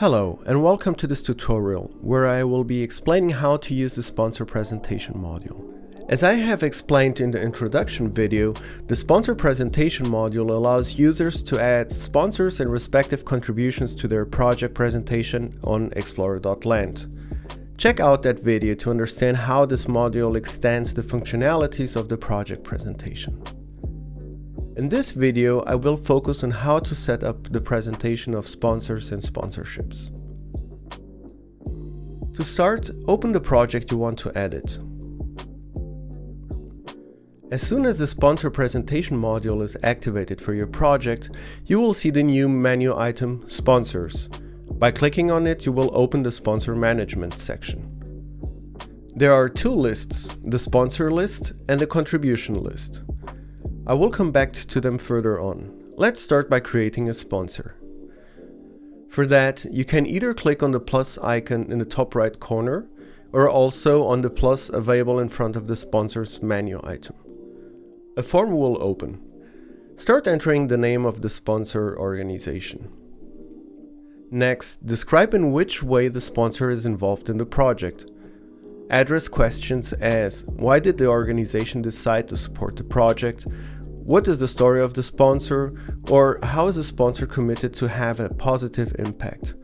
Hello and welcome to this tutorial where I will be explaining how to use the sponsor presentation module. As I have explained in the introduction video, the sponsor presentation module allows users to add sponsors and respective contributions to their project presentation on explorer.land. Check out that video to understand how this module extends the functionalities of the project presentation. In this video, I will focus on how to set up the presentation of sponsors and sponsorships. To start, open the project you want to edit. As soon as the sponsor presentation module is activated for your project, you will see the new menu item Sponsors. By clicking on it, you will open the sponsor management section. There are two lists, the sponsor list and the contribution list. I will come back to them further on. Let's start by creating a sponsor. For that, you can either click on the plus icon in the top right corner or also on the plus available in front of the sponsors menu item. A form will open. Start entering the name of the sponsor organization. Next, describe in which way the sponsor is involved in the project. Address questions as: why did the organization decide to support the project? What is the story of the sponsor? Or how is the sponsor committed to have a positive impact?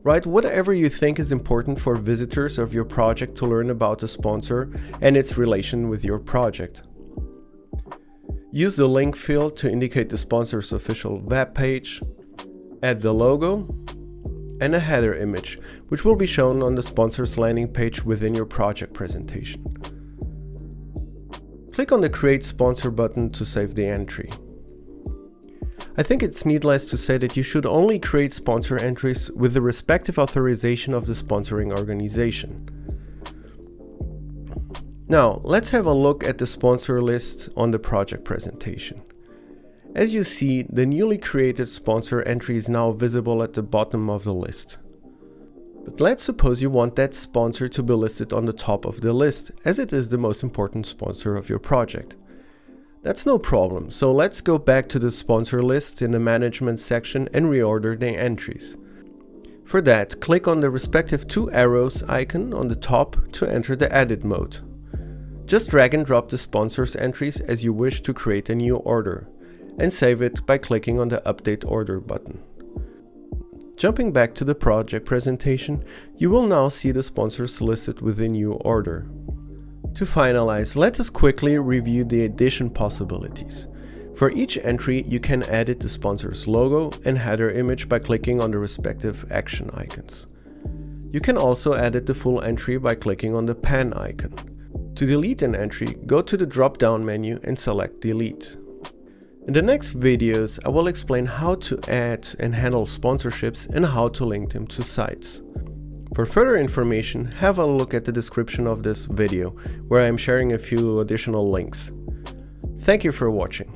Write whatever you think is important for visitors of your project to learn about the sponsor and its relation with your project. Use the link field to indicate the sponsor's official web page. Add the logo and a header image, which will be shown on the sponsor's landing page within your project presentation. Click on the Create Sponsor button to save the entry. I think it's needless to say that you should only create sponsor entries with the respective authorization of the sponsoring organization. Now, let's have a look at the sponsor list on the project presentation. As you see, the newly created sponsor entry is now visible at the bottom of the list. But let's suppose you want that sponsor to be listed on the top of the list, as it is the most important sponsor of your project. That's no problem, so let's go back to the sponsor list in the management section and reorder the entries. For that, click on the respective two arrows icon on the top to enter the edit mode. Just drag and drop the sponsors entries as you wish to create a new order, and save it by clicking on the Update Order button. Jumping back to the project presentation, you will now see the sponsors listed with a new order. To finalize, let us quickly review the addition possibilities. For each entry, you can edit the sponsor's logo and header image by clicking on the respective action icons. You can also edit the full entry by clicking on the pen icon. To delete an entry, go to the drop-down menu and select Delete. In the next videos, I will explain how to add and handle sponsorships and how to link them to sites. For further information, have a look at the description of this video, where I am sharing a few additional links. Thank you for watching.